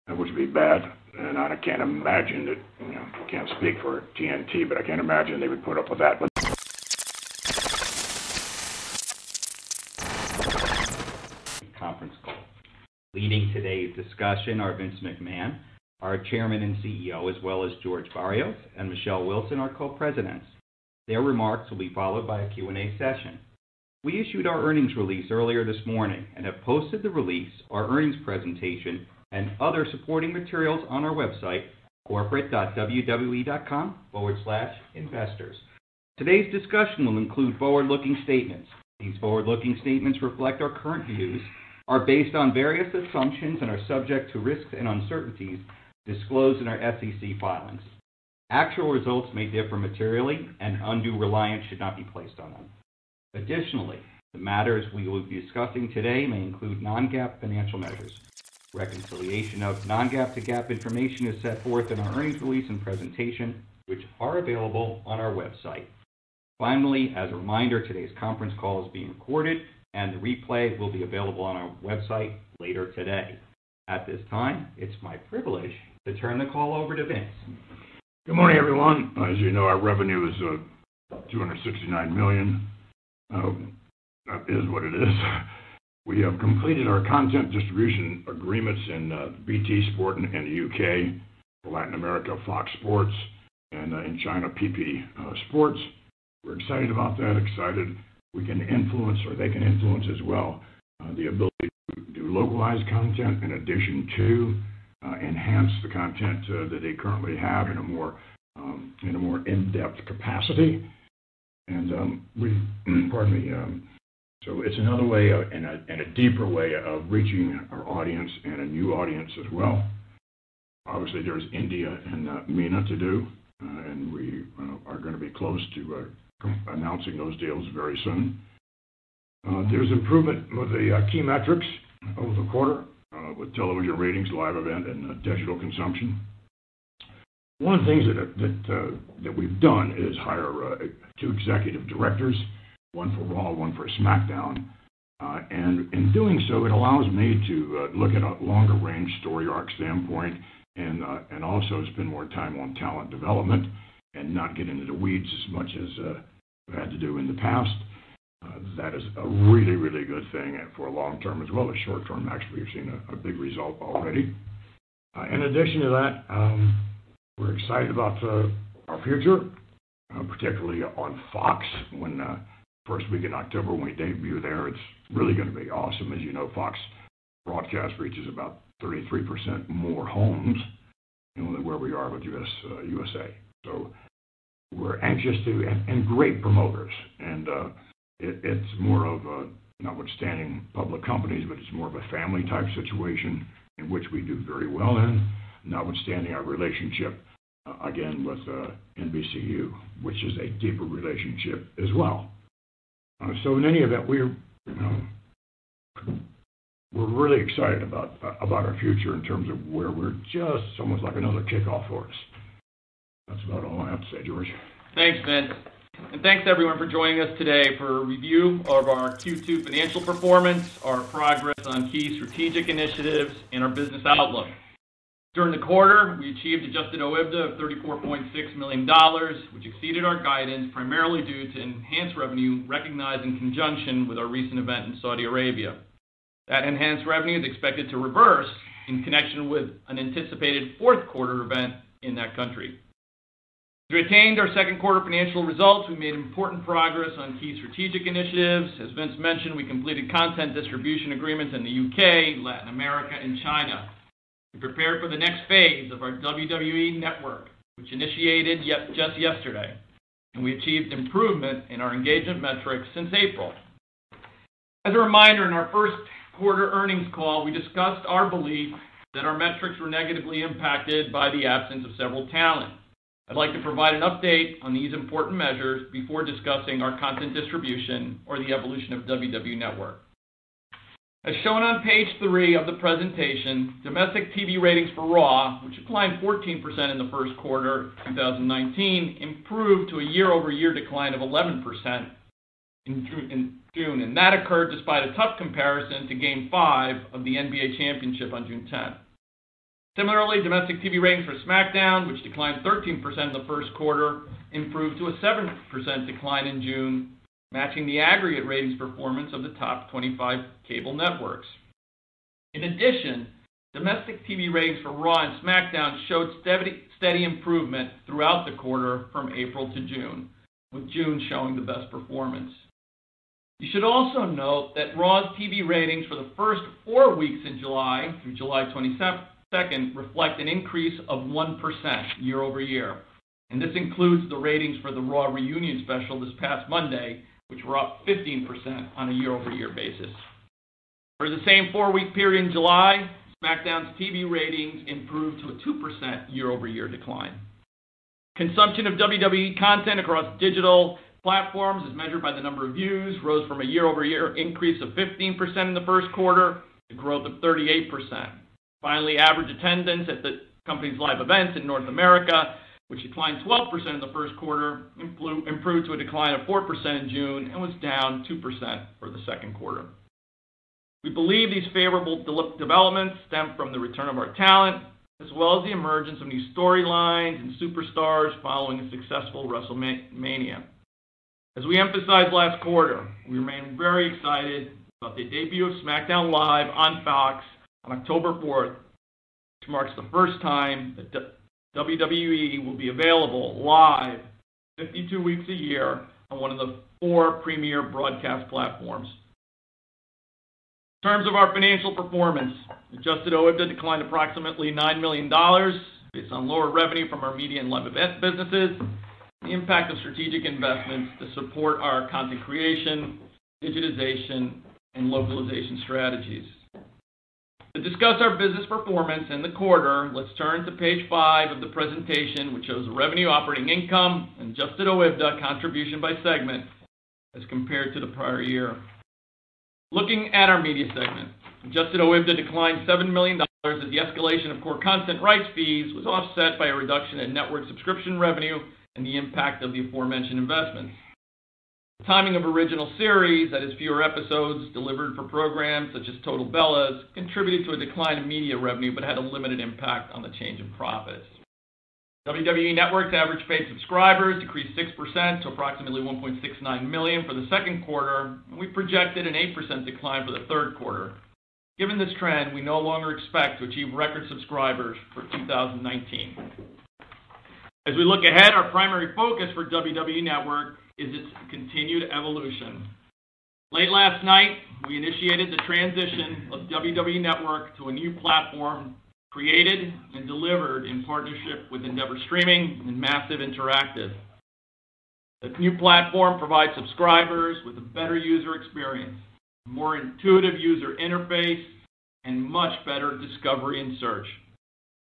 which would be bad. And I can't imagine that, I can't speak for TNT, but I can't imagine they would put up with that. But conference call. Leading today's discussion are Vince McMahon, our chairman and CEO, as well as George Barrios and Michelle Wilson, our co-presidents. Their remarks will be followed by a Q&A session. We issued our earnings release earlier this morning and have posted the release, our earnings presentation, and other supporting materials on our website, corporate.wwe.com/investors. Today's discussion will include forward-looking statements. These forward-looking statements reflect our current views, are based on various assumptions, and are subject to risks and uncertainties disclosed in our SEC filings. Actual results may differ materially, and undue reliance should not be placed on them. Additionally, the matters we will be discussing today may include non-GAAP financial measures. Reconciliation of non-GAAP to GAAP information is set forth in our earnings release and presentation, which are available on our website. Finally, as a reminder, today's conference call is being recorded, and the replay will be available on our website later today. At this time, it's my privilege to turn the call over to Vince. Good morning, everyone. As you know, our revenue is $269 million. That is what it is. We have completed our content distribution agreements in BT Sport in the UK, for Latin America, Fox Sports, and in China, PP Sports. We're excited about that, excited we can influence, or they can influence as well, the ability to do localized content in addition to enhance the content that they currently have in a more in-depth capacity. And so it's another way and a deeper way of reaching our audience and a new audience as well. Obviously, there's India and MENA to do, and we are going to be close to announcing those deals very soon. There's improvement with the key metrics over the quarter with television ratings, live event, and digital consumption. One of the things that we've done is hire 2 executive directors, one for Raw, one for Smackdown. And in doing so, it allows me to look at a longer range story arc standpoint and also spend more time on talent development and not get into the weeds as much as I've had to do in the past. That is a really, really good thing for long term as well as short term. Actually, we've seen a big result already. In addition to that, we're excited about our future, particularly on Fox when first week in October when we debut there. It's really going to be awesome. As you know, Fox broadcast reaches about 33% more homes than where we are with USA. So we're anxious to, and great promoters. And it's more of a, notwithstanding public companies, but it's more of a family type situation in which we do very well in, notwithstanding our relationship, again, with NBCU, which is a deeper relationship as well. So in any event, we're really excited about our future in terms of where we're just almost like another kickoff for us. That's about all I have to say, George. Thanks, Vince. And thanks, everyone, for joining us today for a review of our Q2 financial performance, our progress on key strategic initiatives, and our business outlook. During the quarter, we achieved adjusted OIBDA of $34.6 million, which exceeded our guidance primarily due to enhanced revenue recognized in conjunction with our recent event in Saudi Arabia. That enhanced revenue is expected to reverse in connection with an anticipated fourth quarter event in that country. We attained our second quarter financial results. We made important progress on key strategic initiatives. As Vince mentioned, we completed content distribution agreements in the UK, Latin America, and China. We prepared for the next phase of our WWE network, which initiated just yesterday, and we achieved improvement in our engagement metrics since April. As a reminder, in our first quarter earnings call, we discussed our belief that our metrics were negatively impacted by the absence of several talent. I'd like to provide an update on these important measures before discussing our content distribution or the evolution of WWE Network. As shown on page 3 of the presentation, domestic TV ratings for Raw, which declined 14% in the first quarter of 2019, improved to a year-over-year decline of 11% in June, and that occurred despite a tough comparison to Game 5 of the NBA Championship on June 10th. Similarly, domestic TV ratings for Smackdown, which declined 13% in the first quarter, improved to a 7% decline in June, matching the aggregate ratings performance of the top 25 cable networks. In addition, domestic TV ratings for Raw and Smackdown showed steady improvement throughout the quarter from April to June, with June showing the best performance. You should also note that Raw's TV ratings for the first 4 weeks in July through July 22nd reflect an increase of 1% year over year. And this includes the ratings for the Raw reunion special this past Monday, which were up 15% on a year-over-year basis. For the same 4-week period in July, SmackDown's TV ratings improved to a 2% year-over-year decline. Consumption of WWE content across digital platforms, as measured by the number of views, rose from a year-over-year increase of 15% in the first quarter to growth of 38%. Finally, average attendance at the company's live events in North America, which declined 12% in the first quarter, improved to a decline of 4% in June and was down 2% for the second quarter. We believe these favorable developments stem from the return of our talent, as well as the emergence of new storylines and superstars following a successful WrestleMania. As we emphasized last quarter, we remain very excited about the debut of SmackDown Live on Fox on October 4th, which marks the first time that WWE will be available live 52 weeks a year on one of the 4 premier broadcast platforms. In terms of our financial performance, adjusted OIBDA declined approximately $9 million based on lower revenue from our media and live event businesses, the impact of strategic investments to support our content creation, digitization, and localization strategies. To discuss our business performance in the quarter, let's turn to page 5 of the presentation, which shows the revenue, operating income, and adjusted OIBDA contribution by segment as compared to the prior year. Looking at our media segment, adjusted OIBDA declined $7 million as the escalation of core content rights fees was offset by a reduction in network subscription revenue and the impact of the aforementioned investments. The timing of original series, that is fewer episodes delivered for programs such as Total Bellas, contributed to a decline in media revenue but had a limited impact on the change in profits. WWE Network's average paid subscribers decreased 6% to approximately 1.69 million for the second quarter, and we projected an 8% decline for the third quarter. Given this trend, we no longer expect to achieve record subscribers for 2019. As we look ahead, our primary focus for WWE Network is its continued evolution. Late last night, we initiated the transition of WWE Network to a new platform created and delivered in partnership with Endeavor Streaming and Massive Interactive. The new platform provides subscribers with a better user experience, a more intuitive user interface, and much better discovery and search.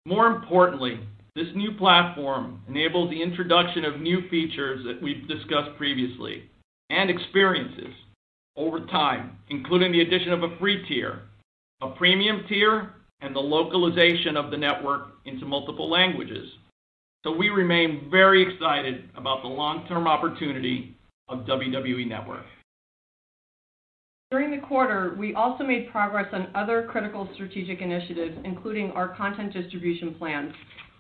More importantly, this new platform enables the introduction of new features that we've discussed previously and experiences over time, including the addition of a free tier, a premium tier, and the localization of the network into multiple languages. So we remain very excited about the long-term opportunity of WWE Network. During the quarter, we also made progress on other critical strategic initiatives, including our content distribution plans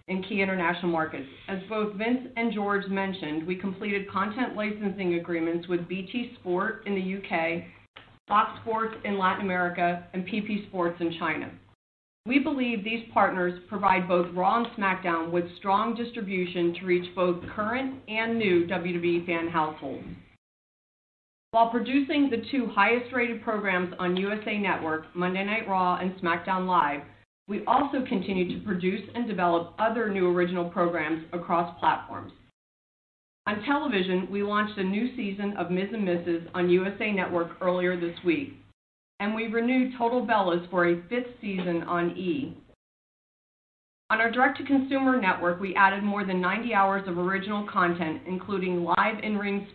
in key international markets. As both Vince and George mentioned, we completed content licensing agreements with BT Sport in the UK, Fox Sports in Latin America, and PP Sports in China. We believe these partners provide both Raw and SmackDown with strong distribution to reach both current and new WWE fan households. While producing the 2 highest-rated programs on USA Network, Monday Night Raw and SmackDown Live, we also continue to produce and develop other new original programs across platforms. On television, we launched a new season of Ms. and Mrs. on USA Network earlier this week, and we renewed Total Bellas for a 5th season on E! On our direct-to-consumer network, we added more than 90 hours of original content, including live in-ring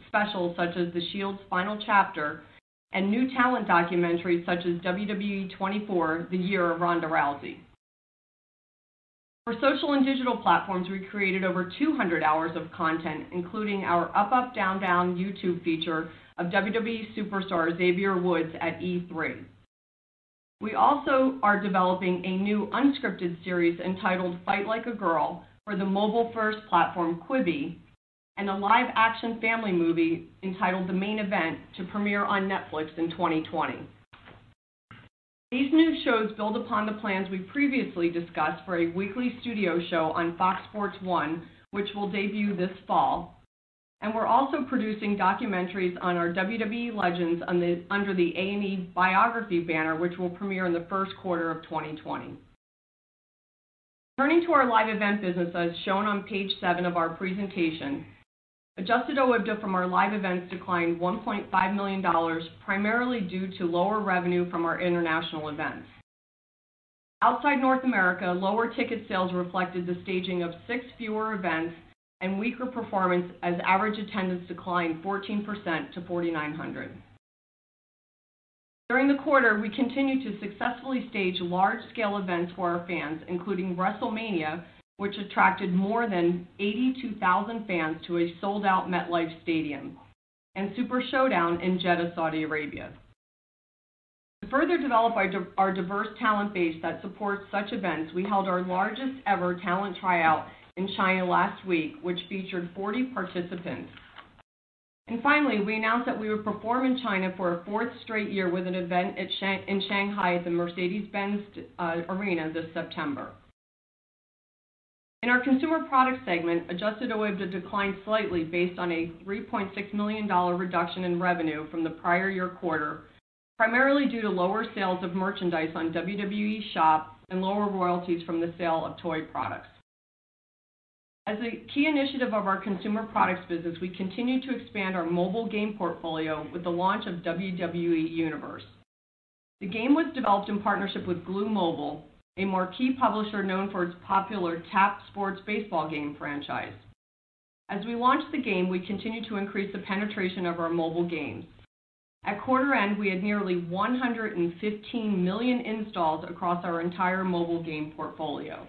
specials such as The Shield's Final Chapter and new talent documentaries such as WWE 24, The Year of Ronda Rousey. For social and digital platforms, we created over 200 hours of content, including our Up, Up, Down, Down YouTube feature of WWE superstar Xavier Woods at E3. We also are developing a new unscripted series entitled Fight Like a Girl for the mobile-first platform Quibi, and a live-action family movie entitled The Main Event to premiere on Netflix in 2020. These new shows build upon the plans we previously discussed for a weekly studio show on Fox Sports 1, which will debut this fall. And we're also producing documentaries on our WWE legends under the A&E Biography banner, which will premiere in the first quarter of 2020. Turning to our live event business as shown on page 7 of our presentation, adjusted OIBDA from our live events declined $1.5 million, primarily due to lower revenue from our international events. Outside North America, lower ticket sales reflected the staging of 6 fewer events and weaker performance as average attendance declined 14% to 4,900. During the quarter, we continued to successfully stage large-scale events for our fans, including WrestleMania, which attracted more than 82,000 fans to a sold-out MetLife Stadium, and Super Showdown in Jeddah, Saudi Arabia. To further develop our diverse talent base that supports such events, we held our largest ever talent tryout in China last week, which featured 40 participants. And finally, we announced that we would perform in China for a 4th straight year with an event in Shanghai at the Mercedes-Benz Arena this September. In our consumer products segment, adjusted OIBDA declined slightly based on a $3.6 million reduction in revenue from the prior year quarter, primarily due to lower sales of merchandise on WWE Shop and lower royalties from the sale of toy products. As a key initiative of our consumer products business, we continue to expand our mobile game portfolio with the launch of WWE Universe. The game was developed in partnership with Glue Mobile, a marquee publisher known for its popular Tap Sports baseball game franchise. As we launch the game, we continue to increase the penetration of our mobile games. At quarter end, we had nearly 115 million installs across our entire mobile game portfolio.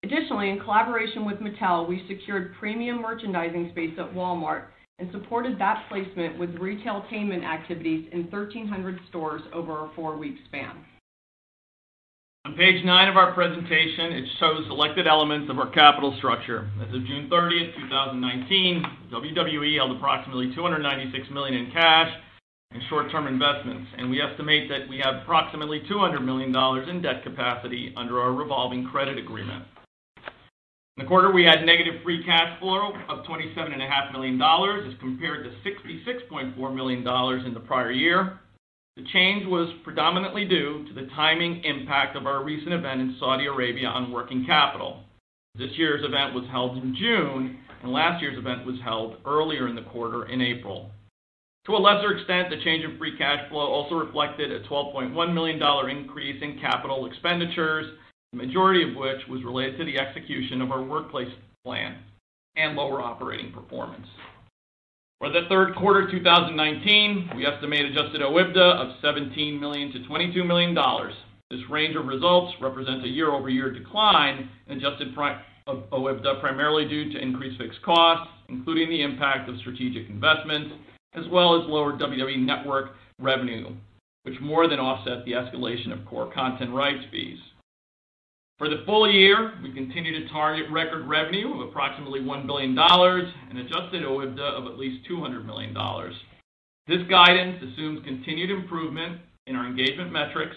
Additionally, in collaboration with Mattel, we secured premium merchandising space at Walmart and supported that placement with retailtainment activities in 1,300 stores over a 4-week span. On page 9 of our presentation, it shows selected elements of our capital structure. As of June 30th, 2019, WWE held approximately $296 million in cash and short-term investments, and we estimate that we have approximately $200 million in debt capacity under our revolving credit agreement. In the quarter, we had negative free cash flow of $27.5 million as compared to $66.4 million in the prior year. The change was predominantly due to the timing impact of our recent event in Saudi Arabia on working capital. This year's event was held in June, and last year's event was held earlier in the quarter in April. To a lesser extent, the change in free cash flow also reflected a $12.1 million increase in capital expenditures, the majority of which was related to the execution of our workplace plan and lower operating performance. For the third quarter 2019, we estimate adjusted OIBDA of $17 million to $22 million. This range of results represents a year-over-year decline in adjusted OIBDA primarily due to increased fixed costs, including the impact of strategic investments, as well as lower WWE Network revenue, which more than offset the escalation of core content rights fees. For the full year, we continue to target record revenue of approximately $1 billion and adjusted OIBDA of at least $200 million. This guidance assumes continued improvement in our engagement metrics,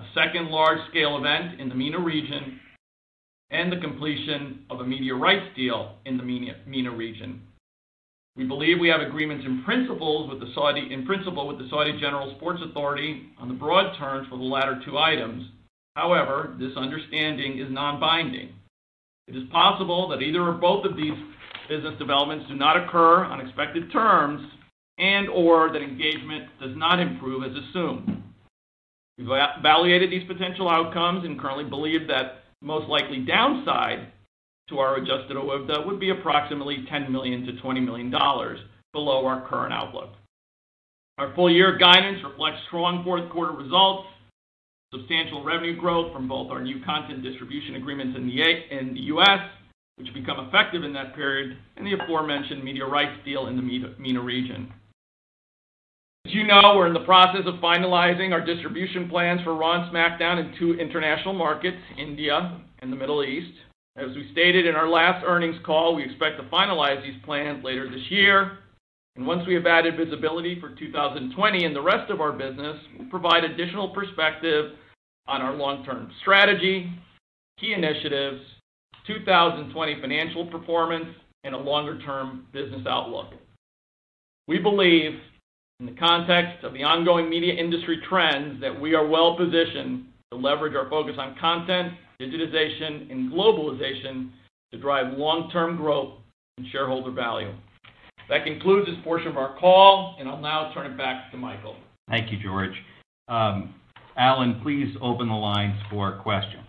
a second large-scale event in the MENA region, and the completion of a media rights deal in the MENA region. We believe we have agreements in principle with the Saudi General Sports Authority on the broad terms for the latter two items. However, this understanding is non-binding. It is possible that either or both of these business developments do not occur on expected terms and or that engagement does not improve as assumed. We've evaluated these potential outcomes and currently believe that the most likely downside to our adjusted OIBDA would be approximately $10 million to $20 million below our current outlook. Our full-year guidance reflects strong fourth quarter results, substantial revenue growth from both our new content distribution agreements in the U.S., which become effective in that period, and the aforementioned media rights deal in the MENA region. you know, we're in the process of finalizing our distribution plans for Raw and SmackDown in 2 international markets, India and the Middle East. As we stated in our last earnings call, we expect to finalize these plans later this year. And once we have added visibility for 2020 and the rest of our business, we'll provide additional perspective on our long-term strategy, key initiatives, 2020 financial performance, and a longer-term business outlook. We believe, in the context of the ongoing media industry trends, that we are well positioned to leverage our focus on content, digitization, and globalization to drive long-term growth and shareholder value. That concludes this portion of our call, and I'll now turn it back to Michael. Thank you, George. Alan, please open the lines for questions.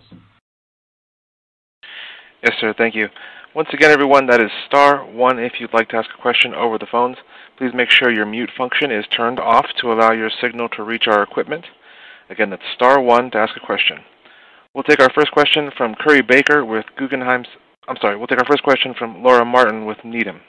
Yes, sir. Thank you. Once again, everyone, that is *1 if you'd like to ask a question over the phones. Please make sure your mute function is turned off to allow your signal to reach our equipment. Again, that's *1 to ask a question. We'll take our first question from Curry Baker with Guggenheim. We'll take our first question from Laura Martin with Needham.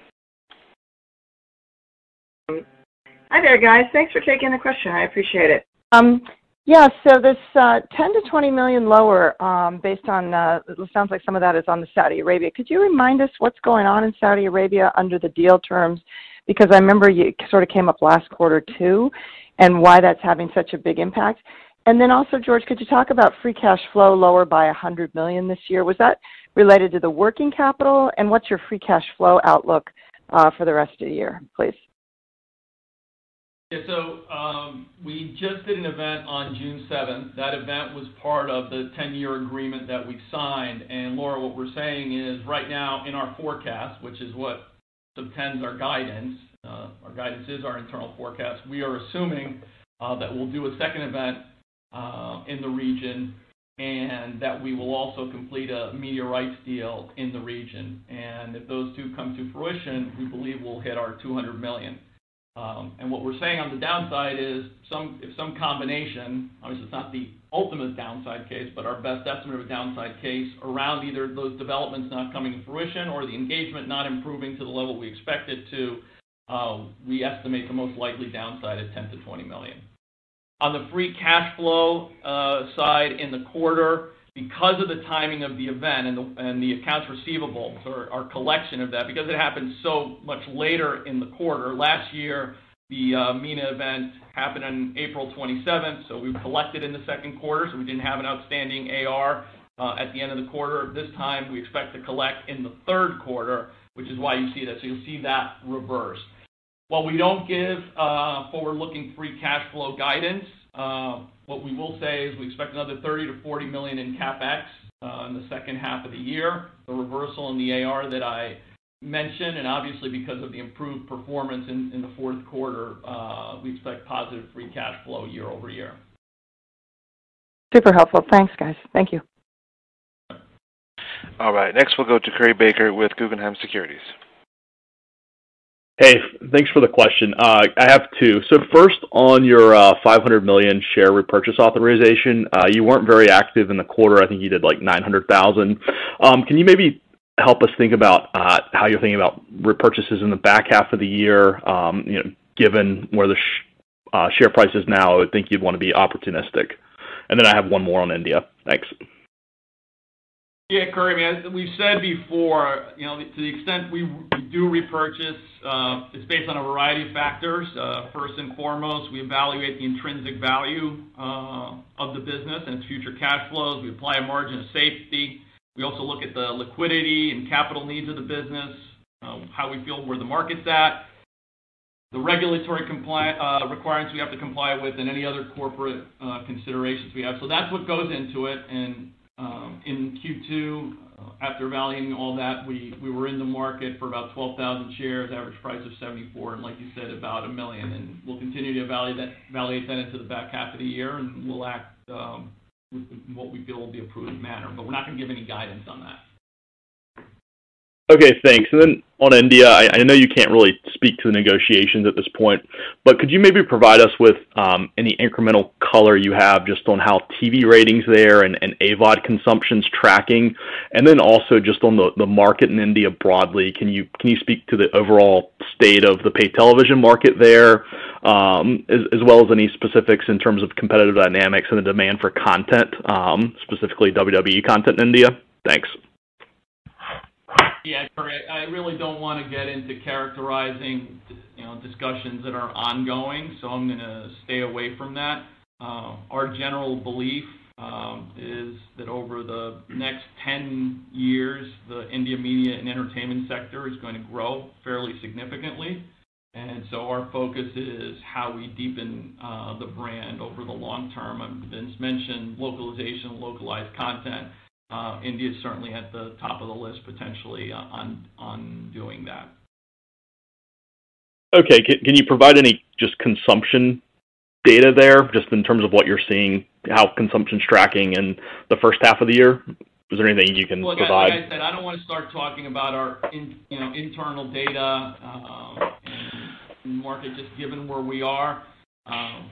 Hi there, guys. Thanks for taking the question. I appreciate it. So this $10 to $20 million lower, based on, it sounds like some of that is on the Saudi Arabia. Could you remind us what's going on in Saudi Arabia under the deal terms? Because I remember you sort of came up last quarter too, and why that's having such a big impact. And then also, George, could you talk about free cash flow lower by $100 million this year? Was that related to the working capital? And what's your free cash flow outlook for the rest of the year, please? Yeah, so we just did an event on June 7th. That event was part of the 10-year agreement that we signed. And Laura, what we're saying is right now in our forecast, which is what subtends our guidance is our internal forecast, we are assuming that we'll do a second event in the region, and that we will also complete a media rights deal in the region. And if those two come to fruition, we believe we'll hit our $200 million. And what we're saying on the downside is if some combination, obviously it's not the ultimate downside case, but our best estimate of a downside case around either those developments not coming to fruition or the engagement not improving to the level we expect it to, we estimate the most likely downside at $10 to $20 million. On the free cash flow side in the quarter, because of the timing of the event and the accounts receivable, or our collection of that, because it happened so much later in the quarter. Last year, the MENA event happened on April 27th, so we collected in the second quarter, so we didn't have an outstanding AR at the end of the quarter. This time, we expect to collect in the third quarter, which is why you see that. So you'll see that reversed. While we don't give forward-looking free cash flow guidance, what we will say is we expect another $30 to $40 million in CapEx in the second half of the year, the reversal in the AR that I mentioned, and obviously because of the improved performance in the fourth quarter, we expect positive free cash flow year over year. Super helpful. Thanks, guys. Thank you. All right. Next, we'll go to Curry Baker with Guggenheim Securities. Hey, thanks for the question. I have two. So first, on your $500 million share repurchase authorization, you weren't very active in the quarter. I think you did like 900,000. Can you maybe help us think about how you're thinking about repurchases in the back half of the year? Given where the share price is now, I would think you'd want to be opportunistic. And then I have one more on India. Thanks. Yeah, Curry, as we've said before, to the extent we do repurchase, it's based on a variety of factors. First and foremost, we evaluate the intrinsic value of the business and its future cash flows. We apply a margin of safety. We also look at the liquidity and capital needs of the business, how we feel where the market's at, the regulatory requirements we have to comply with, and any other corporate considerations we have. So that's what goes into it. And in Q2, after evaluating all that, we were in the market for about 12,000 shares, average price of 74, and like you said, about $1 million. And we'll continue to evaluate that into the back half of the year, and we'll act with what we feel will be a prudent manner. But we're not going to give any guidance on that. Okay, thanks. And then on India, I know you can't really speak to the negotiations at this point, but could you maybe provide us with any incremental color you have just on how TV ratings there and AVOD consumption's tracking? And then also just on the market in India broadly, can you speak to the overall state of the pay television market there? as well as any specifics in terms of competitive dynamics and the demand for content, specifically WWE content in India? Thanks. Yeah, Curry, I really don't want to get into characterizing, discussions that are ongoing, so I'm going to stay away from that. Our general belief is that over the next 10 years, the India media and entertainment sector is going to grow fairly significantly. And so our focus is how we deepen the brand over the long term. Vince mentioned localization, localized content. India is certainly at the top of the list potentially on doing that. Okay, can you provide any just consumption data there, just in terms of what you're seeing, how consumption's tracking in the first half of the year? Is there anything you can provide? Like I said, I don't want to start talking about our internal data and market, just given where we are. I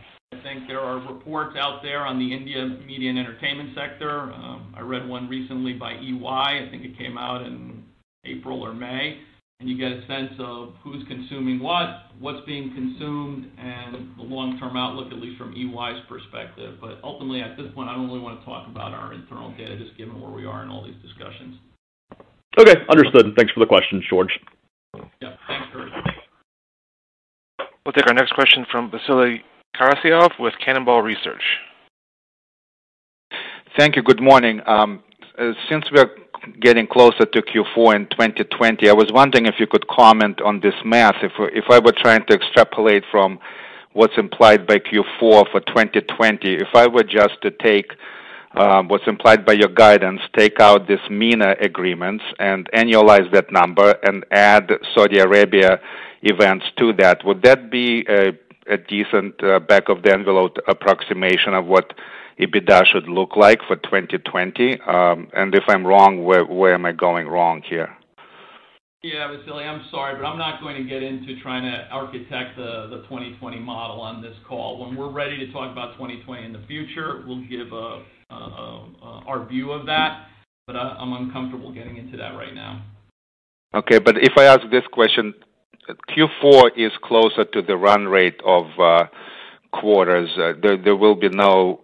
think there are reports out there on the India media and entertainment sector. I read one recently by EY. I think it came out in April or May. And you get a sense of who's consuming what's being consumed, and the long-term outlook, at least from EY's perspective. But ultimately, at this point, I don't really want to talk about our internal data, just given where we are in all these discussions. Okay, understood. Thanks for the questions, George. Yeah, thanks, Kurt. We'll take our next question from Vasily Karasyov with Cannonball Research. Thank you. Good morning. Since we're getting closer to Q4 in 2020, I was wondering if you could comment on this math. If I were trying to extrapolate from what's implied by Q4 for 2020, if I were just to take what's implied by your guidance, take out this MENA agreements and annualize that number and add Saudi Arabia events to that, would that be a decent back-of-the-envelope approximation of what EBITDA should look like for 2020? And if I'm wrong, where am I going wrong here? Yeah, Vasily, I'm sorry, but I'm not going to get into trying to architect the 2020 model on this call. When we're ready to talk about 2020 in the future, we'll give our view of that, but I'm uncomfortable getting into that right now. Okay, but if I ask this question, Q4 is closer to the run rate of quarters. There will be no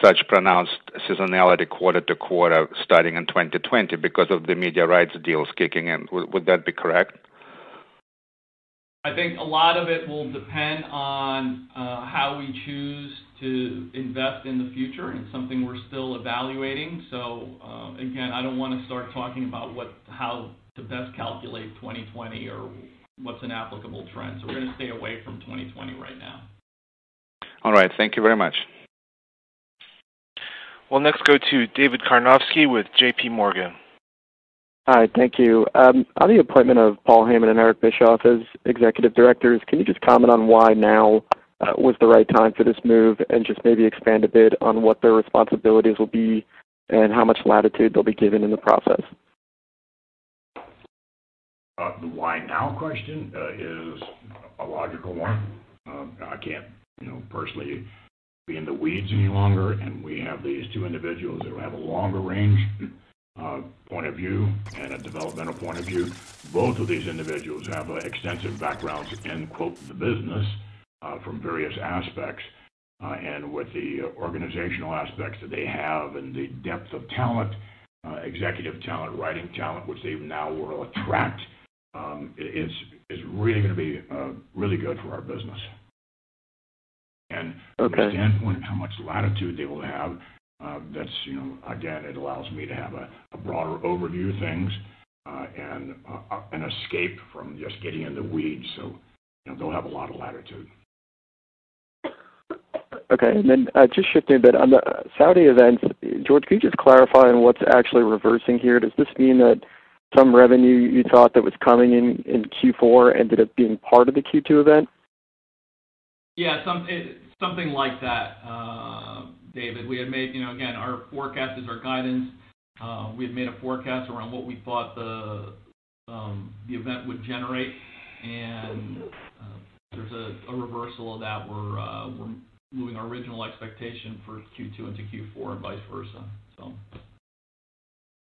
such pronounced seasonality quarter to quarter starting in 2020 because of the media rights deals kicking in. Would that be correct? I think a lot of it will depend on how we choose to invest in the future, and it's something we're still evaluating. So again, I don't want to start talking about how to best calculate 2020 or what's an applicable trend. So we're going to stay away from 2020 right now. All right. Thank you very much. We'll next go to David Karnovsky with J.P. Morgan. Hi, thank you. On the appointment of Paul Heyman and Eric Bischoff as executive directors, can you just comment on why now was the right time for this move, and just maybe expand a bit on what their responsibilities will be and how much latitude they'll be given in the process? The why now question is a logical one. I can't, personally be in the weeds any longer, and we have these two individuals that have a longer range point of view and a developmental point of view. Both of these individuals have extensive backgrounds in, quote, the business from various aspects, and with the organizational aspects that they have and the depth of talent, executive talent, writing talent, which they now will attract, is really going to be really good for our business. And from the standpoint of how much latitude they will have, that's, again, it allows me to have a broader overview of things and an escape from just getting in the weeds. So, they'll have a lot of latitude. Okay, and then just shifting a bit on the Saudi events, George, can you just clarify on what's actually reversing here? Does this mean that some revenue you thought that was coming in Q4 ended up being part of the Q2 event? Yeah, something like that, David. We had made, again, our forecast is our guidance. We had made a forecast around what we thought the event would generate, and there's a reversal of that. We're moving our original expectation for Q2 into Q4 and vice versa. So.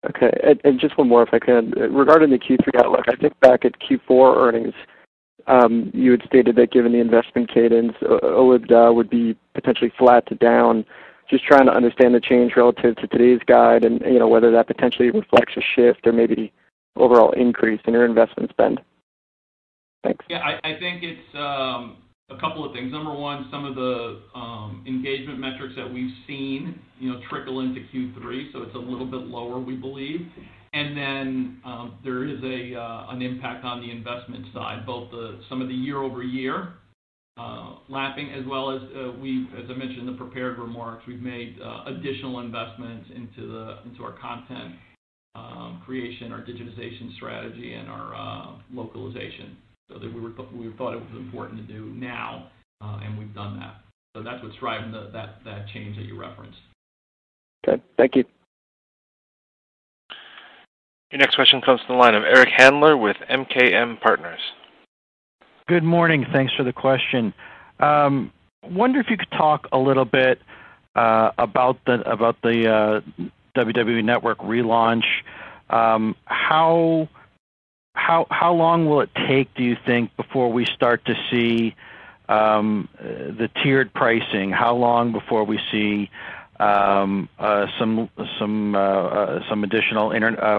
Okay, and just one more if I can. Regarding the Q3 outlook, I think back at Q4 earnings, you had stated that given the investment cadence, OIBDA would be potentially flat to down. Just trying to understand the change relative to today's guide and, whether that potentially reflects a shift or maybe overall increase in your investment spend. Thanks. Yeah, I think it's a couple of things. Number one, some of the engagement metrics that we've seen, trickle into Q3, so it's a little bit lower, we believe. And then there is an impact on the investment side, both some of the year-over-year lapping, as well as as I mentioned in the prepared remarks, we've made additional investments into our content creation, our digitization strategy, and our localization. So that we thought it was important to do now, and we've done that. So that's what's driving that change that you referenced. Okay, thank you. Your next question comes from the line of Eric Handler with MKM Partners. Good morning. Thanks for the question. Wonder if you could talk a little bit about the WWE Network relaunch. How long will it take, do you think, before we start to see the tiered pricing? How long before we see some additional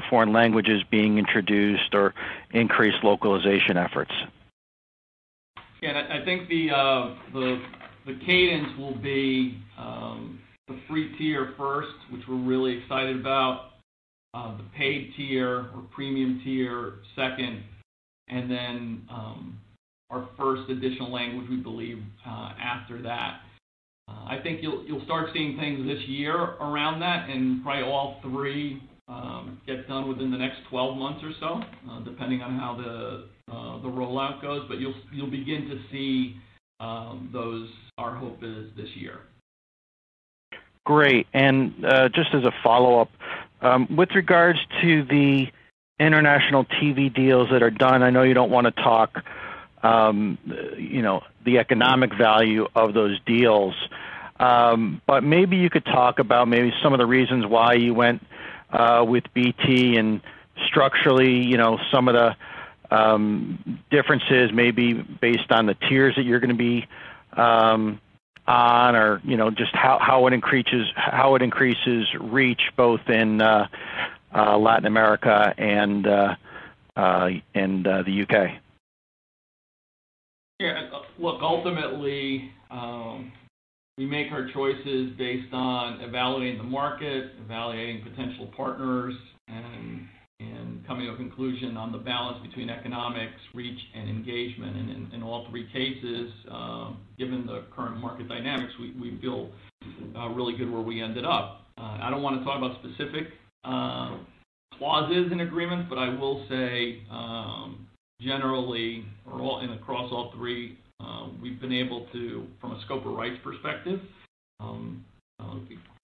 foreign languages being introduced or increased localization efforts? Yeah, I think the cadence will be the free tier first, which we're really excited about. The paid tier or premium tier second, and then our first additional language, we believe, after that. I think you'll start seeing things this year around that, and probably all three get done within the next 12 months or so, depending on how the rollout goes. But you'll begin to see those. Our hope is this year. Great. And just as a follow-up, with regards to the international TV deals that are done, I know you don't want to talk, the economic value of those deals, but maybe you could talk about maybe some of the reasons why you went with BT and structurally, some of the differences maybe based on the tiers that you're going to be on, or just how it increases reach both in Latin America and the UK. Yeah, look, ultimately, we make our choices based on evaluating the market, evaluating potential partners, and coming to a conclusion on the balance between economics, reach, and engagement. And in all three cases, given the current market dynamics, we feel really good where we ended up. I don't want to talk about specific clauses in agreements, but I will say generally, across all three, we've been able to, from a scope of rights perspective,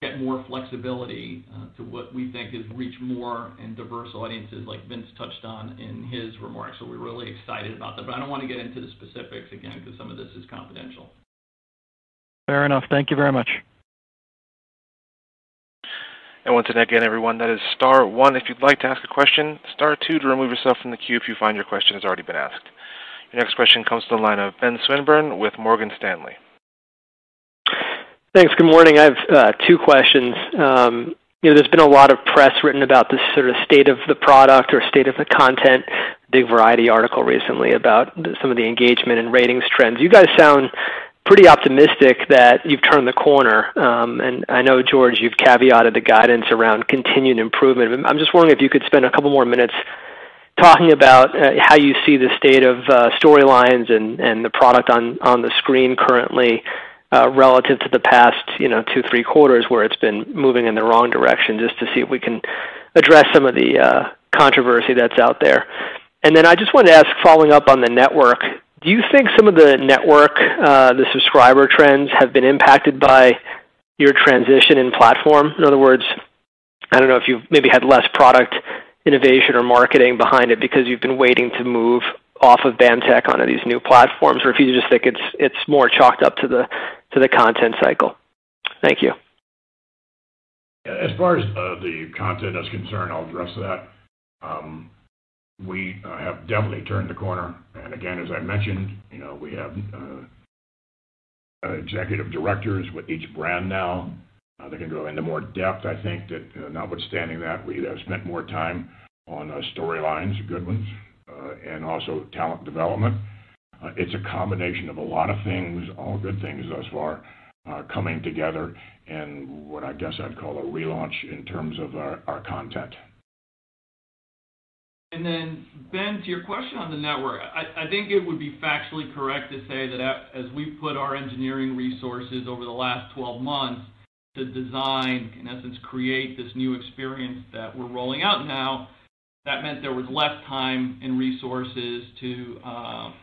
get more flexibility to what we think is reach more and diverse audiences, like Vince touched on in his remarks. So we're really excited about that. But I don't want to get into the specifics again because some of this is confidential. Fair enough. Thank you very much. And once again, everyone, that is star 1 if you'd like to ask a question, star 2 to remove yourself from the queue if you find your question has already been asked. Your next question comes to the line of Ben Swinburne with Morgan Stanley. Thanks. Good morning. I have two questions. There's been a lot of press written about this sort of state of the product or state of the content. Big Variety article recently about some of the engagement and ratings trends. You guys sound pretty optimistic that you've turned the corner. And I know, George, you've caveated the guidance around continued improvement. I'm just wondering if you could spend a couple more minutes talking about how you see the state of storylines and the product on the screen currently relative to the past, 2-3 quarters where it's been moving in the wrong direction, just to see if we can address some of the controversy that's out there. And then I just wanted to ask, following up on the network, do you think some of the network, the subscriber trends have been impacted by your transition in platform? In other words, I don't know if you've maybe had less product innovation or marketing behind it because you've been waiting to move off of BAMTech onto these new platforms, or if you just think it's more chalked up to the content cycle. Thank you. As far as the content is concerned, I'll address that. we have definitely turned the corner. And again, as I mentioned, we have executive directors with each brand now. They can go into more depth. I think that notwithstanding that, we have spent more time on storylines, good ones, and also talent development. It's a combination of a lot of things, all good things thus far, coming together, and what I guess I'd call a relaunch in terms of our content. And then, Ben, to your question on the network, I think it would be factually correct to say that as we put our engineering resources over the last 12 months to design, in essence, create this new experience that we're rolling out now, that meant there was less time and resources to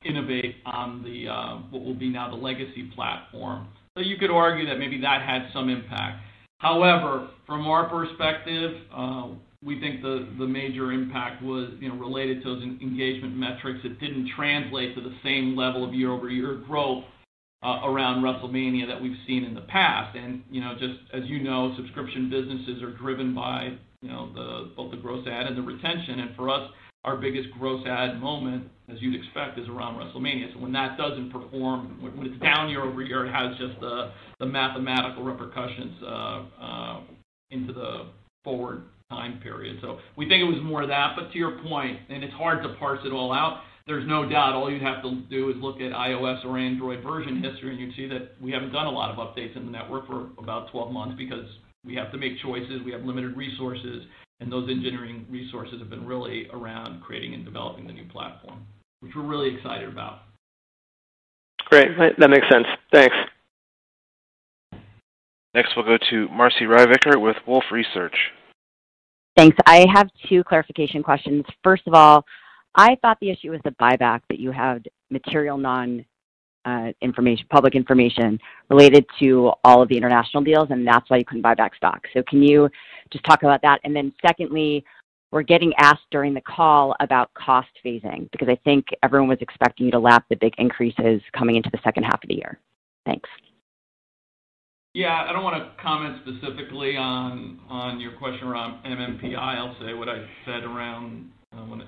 innovate on the what will be now the legacy platform. So you could argue that maybe that had some impact. However, from our perspective, we think the major impact was related to those engagement metrics. It didn't translate to the same level of year-over-year growth around WrestleMania that we've seen in the past. And just as subscription businesses are driven by both the gross ad and the retention. And for us, our biggest gross ad moment, as you'd expect, is around WrestleMania. So when that doesn't perform, when it's down year over year, it has just the mathematical repercussions into the forward time period. So we think it was more of that. But to your point, and it's hard to parse it all out, there's no doubt all you'd have to do is look at iOS or Android version history, and you'd see that we haven't done a lot of updates in the network for about 12 months because we have to make choices, we have limited resources, and those engineering resources have been really around creating and developing the new platform, which we're really excited about. Great. That makes sense. Thanks. Next, we'll go to Marcy Ryvicker with Wolfe Research. Thanks. I have two clarification questions. First of all, I thought the issue was the buyback, that you had material public information related to all of the international deals, and that's why you couldn't buy back stock. So can you just talk about that? And then secondly, we're getting asked during the call about cost phasing, because I think everyone was expecting you to lap the big increases coming into the second half of the year. Thanks. Yeah, I don't want to comment specifically on your question around MMPI. I'll say what I said around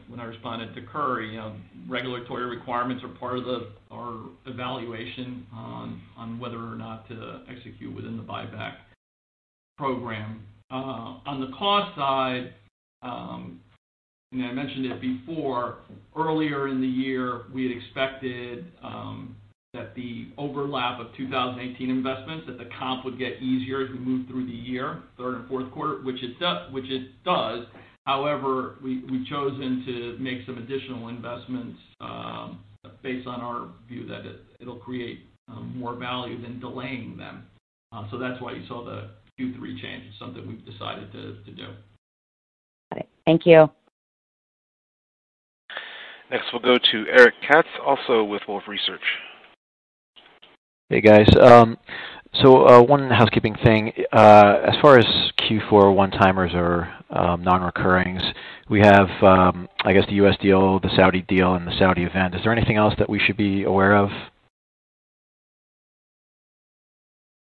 when I responded to Curry. Regulatory requirements are part of our evaluation on whether or not to execute within the buyback program. On the cost side, I mentioned it before, earlier in the year we had expected that the overlap of 2018 investments, that the comp would get easier as we move through the year, third and fourth quarter, which it does. However, we've chosen to make some additional investments based on our view that it'll create more value than delaying them. So that's why you saw the Q3 change. It's something we've decided to do. Got it. Thank you. Next, we'll go to Eric Katz, also with Wolfe Research. Hey, guys. So one housekeeping thing. As far as Q4 one-timers or non-recurrings, we have, I guess, the U.S. deal, the Saudi deal, and the Saudi event. Is there anything else that we should be aware of?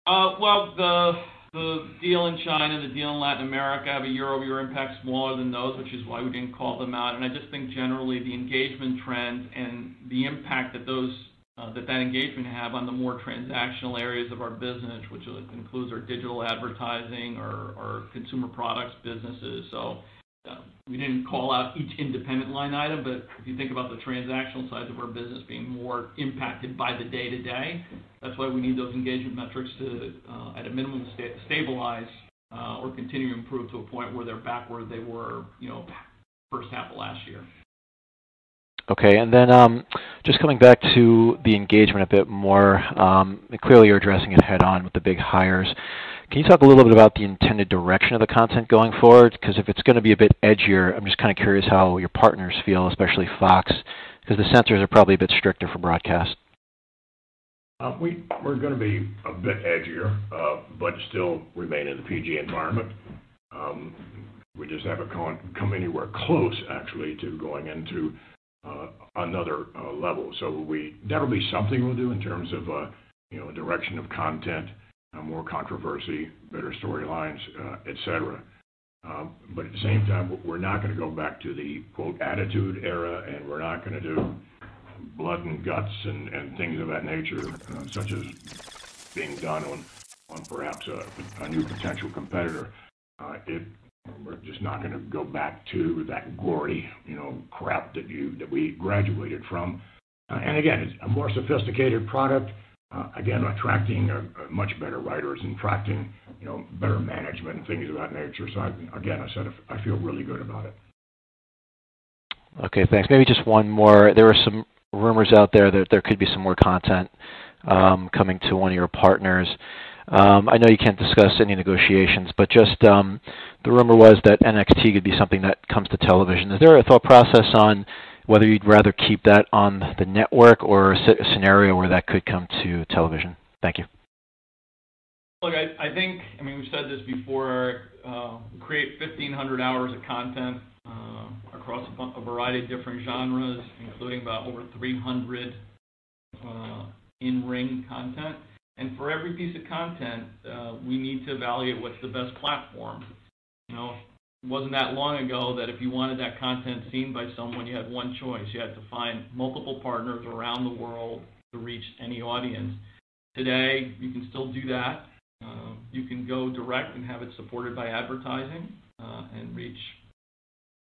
Well, the deal in China, the deal in Latin America have a year-over-year impact smaller than those, which is why we didn't call them out. And I just think generally the engagement trends and the impact that that engagement have on the more transactional areas of our business, which includes our digital advertising or our consumer products businesses. So we didn't call out each independent line item, but if you think about the transactional sides of our business being more impacted by the day-to-day, that's why we need those engagement metrics to, at a minimum, stabilize or continue to improve to a point where they're back where they were, first half of last year. Okay, and then just coming back to the engagement a bit more, clearly you're addressing it head-on with the big hires. Can you talk a little bit about the intended direction of the content going forward? Because if it's going to be a bit edgier, I'm just kind of curious how your partners feel, especially Fox, because the censors are probably a bit stricter for broadcast. We're going to be a bit edgier, but still remain in the PG environment. We just haven't come anywhere close, actually, to going into another level. So that'll be something we'll do in terms of direction of content, more controversy, better storylines, etc. But at the same time, we're not going to go back to the, quote, attitude era, and we're not going to do blood and guts and things of that nature, such as being done on perhaps a new potential competitor. We're just not going to go back to that gory, crap that we graduated from. And again, it's a more sophisticated product. Again, attracting much better writers and attracting, better management and things of that nature. So I feel really good about it. Okay, thanks. Maybe just one more. There were some rumors out there that there could be some more content coming to one of your partners. I know you can't discuss any negotiations, but just the rumor was that NXT could be something that comes to television. Is there a thought process on whether you'd rather keep that on the network or a scenario where that could come to television? Thank you. Look, I think, we've said this before, create 1,500 hours of content across a variety of different genres, including about over 300 in-ring content. And for every piece of content, we need to evaluate what's the best platform. It wasn't that long ago that if you wanted that content seen by someone, you had one choice. You had to find multiple partners around the world to reach any audience. Today, you can still do that. You can go direct and have it supported by advertising and reach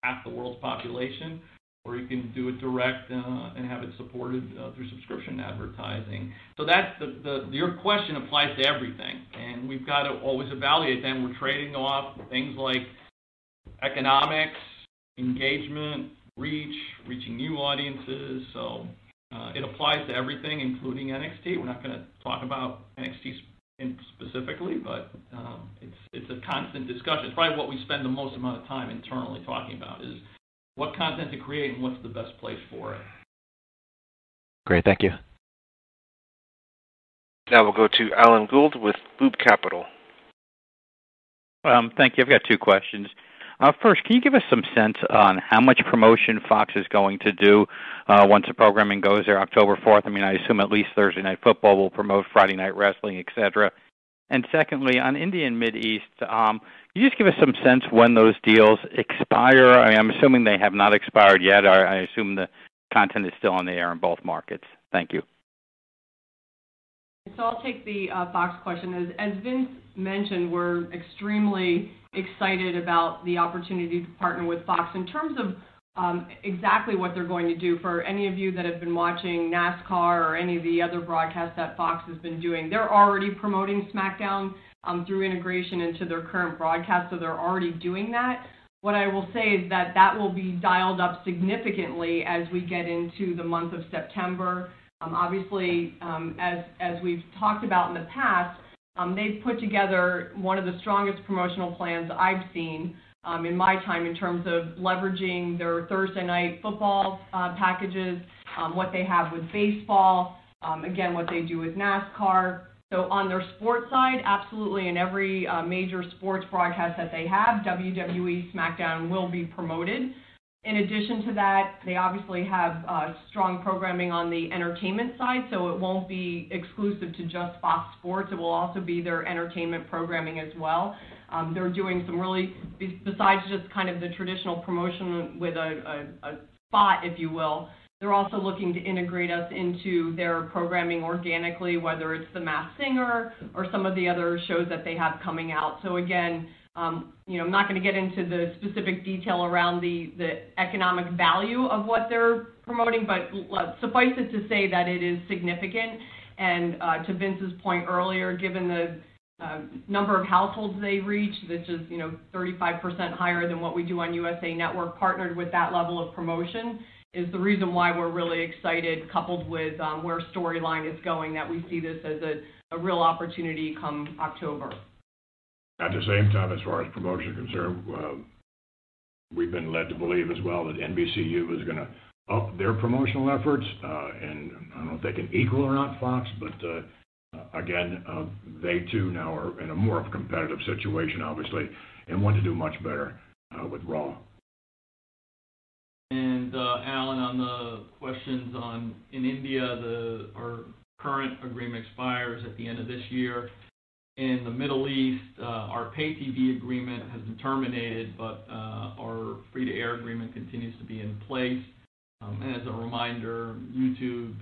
half the world's population, or you can do it direct and have it supported through subscription advertising. So that's your question applies to everything, and we've got to always evaluate them. We're trading off things like economics, engagement, reaching new audiences. So it applies to everything, including NXT. We're not going to talk about NXT specifically, but it's a constant discussion. It's probably what we spend the most amount of time internally talking about is what content to create and what's the best place for it. Great, thank you. Now we'll go to Alan Gould with Loop Capital. Thank you. I've got two questions. First, can you give us some sense on how much promotion Fox is going to do once the programming goes there October 4th? I assume at least Thursday Night Football will promote Friday Night Wrestling, etc. And secondly, on India and Mideast, can you just give us some sense when those deals expire? I'm assuming they have not expired yet. I assume the content is still on the air in both markets. Thank you. So I'll take the Fox question. As Vince mentioned, we're extremely excited about the opportunity to partner with Fox in terms of exactly what they're going to do. For any of you that have been watching NASCAR or any of the other broadcasts that Fox has been doing, they're already promoting Smackdown through integration into their current broadcast, so they're already doing that. What I will say is that will be dialed up significantly as we get into the month of September. Obviously, as we've talked about in the past, they've put together one of the strongest promotional plans I've seen in my time in terms of leveraging their Thursday Night Football packages, what they have with baseball, again, what they do with NASCAR. So on their sports side, absolutely in every major sports broadcast that they have, WWE Smackdown will be promoted. In addition to that, they obviously have strong programming on the entertainment side, so it won't be exclusive to just Fox Sports. It will also be their entertainment programming as well. They're doing some really, besides just kind of the traditional promotion with a spot, if you will, they're also looking to integrate us into their programming organically, whether it's The Masked Singer or some of the other shows that they have coming out. So again, I'm not going to get into the specific detail around the economic value of what they're promoting, but suffice it to say that it is significant. And to Vince's point earlier, given the number of households they reach, which is 35% higher than what we do on USA Network, partnered with that level of promotion, is the reason why we're really excited, coupled with where Storyline is going, that we see this as a real opportunity come October. At the same time, as far as promotion is concerned, we've been led to believe as well that NBCU is going to up their promotional efforts, and I don't know if they can equal or not Fox, but again, they too now are in a more of a competitive situation, obviously, and want to do much better with Raw. And Alan, on the questions in India, our current agreement expires at the end of this year. in the Middle East, our pay TV agreement has been terminated, but our free-to-air agreement continues to be in place. And as a reminder, YouTube,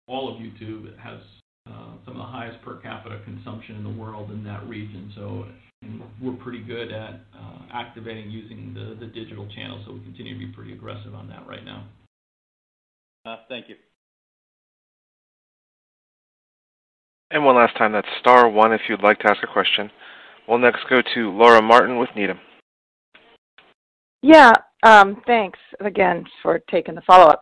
all of YouTube, has some of the highest per capita consumption in the world in that region. So we're pretty good at activating using the digital channel, so we continue to be pretty aggressive on that right now. Thank you. And one last time, that's star one if you'd like to ask a question. We'll next go to Laura Martin with Needham. Yeah, thanks again for taking the follow-up.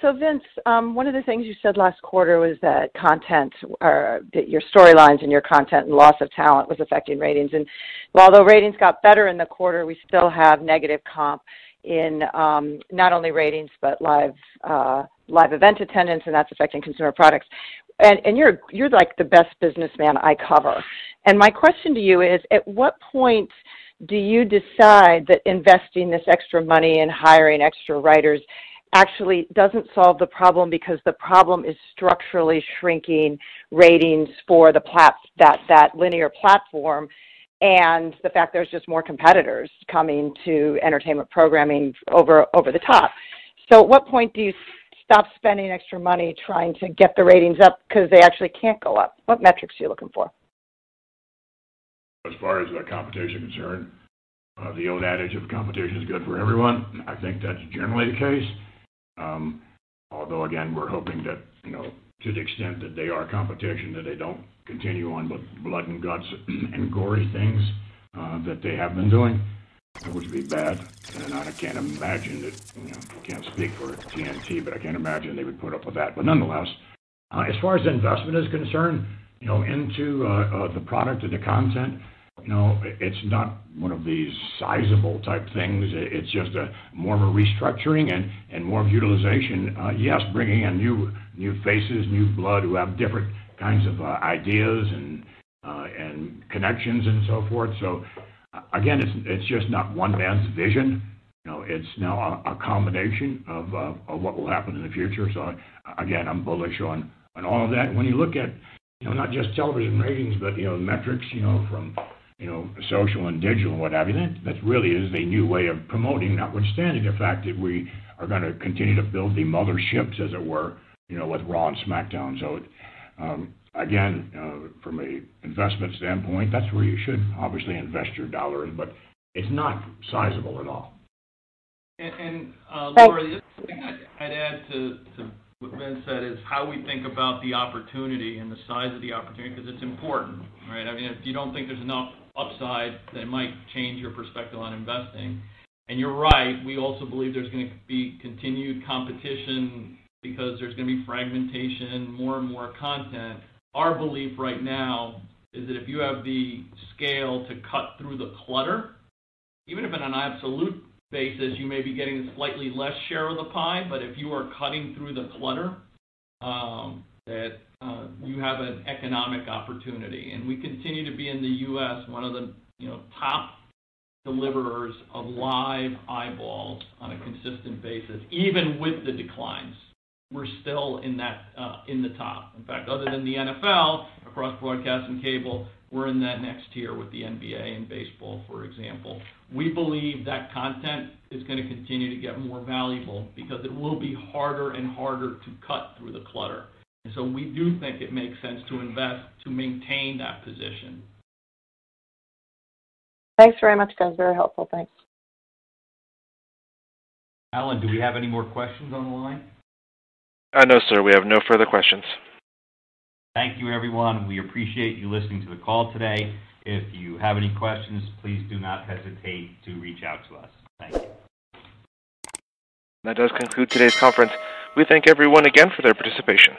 So Vince, one of the things you said last quarter was that content, or that your storylines and your content and loss of talent was affecting ratings. And although ratings got better in the quarter, we still have negative comp in not only ratings but live event attendance, and that's affecting consumer products. And you're like the best businessman I cover. And my question to you is, at what point do you decide that investing this extra money and hiring extra writers actually doesn't solve the problem, because the problem is structurally shrinking ratings for the that linear platform, and the fact there's just more competitors coming to entertainment programming over the top? So at what point do you stop spending extra money trying to get the ratings up because they actually can't go up? What metrics are you looking for? As far as the competition is concerned, the old adage of competition is good for everyone. I think that's generally the case. Although, again, we're hoping that, to the extent that they are competition, that they don't continue on with blood and guts and gory things that they have been doing, which would be bad. And I can't imagine that, can't speak for TNT, but I can't imagine they would put up with that. But nonetheless, as far as investment is concerned, into the product and the content, it's not one of these sizable type things. It's just more of a restructuring and more of utilization. Yes, bringing in new faces, new blood who have different kinds of ideas and connections and so forth. So again, it's just not one man's vision. It's now a combination of what will happen in the future. So again, I'm bullish on all of that. When you look at not just television ratings, but metrics, from social and digital and what have you, that really is a new way of promoting, notwithstanding the fact that we are going to continue to build the motherships, as it were, with Raw and Smackdown. So, again, from an investment standpoint, that's where you should obviously invest your dollars, but it's not sizable at all. And Laura, the other thing I'd add to what Vince said is how we think about the opportunity and the size of the opportunity, because it's important, right? I mean, if you don't think there's enough upside, that might change your perspective on investing. And you're right, we also believe there's going to be continued competition because there's going to be fragmentation, more and more content. Our belief right now is that if you have the scale to cut through the clutter, even if on an absolute basis you may be getting a slightly less share of the pie, but if you are cutting through the clutter, that you have an economic opportunity. And we continue to be in the U.S. one of the top deliverers of live eyeballs on a consistent basis, even with the declines. We're still in that in the top. In fact, other than the NFL, across broadcast and cable, we're in that next tier with the NBA and baseball, for example. We believe that content is going to continue to get more valuable because it will be harder and harder to cut through the clutter. And so we do think it makes sense to invest to maintain that position. Thanks very much, guys. Very helpful. Thanks. Alan, do we have any more questions on the line? No, sir. We have no further questions. Thank you, everyone. We appreciate you listening to the call today. If you have any questions, please do not hesitate to reach out to us. Thank you. That does conclude today's conference. We thank everyone again for their participation.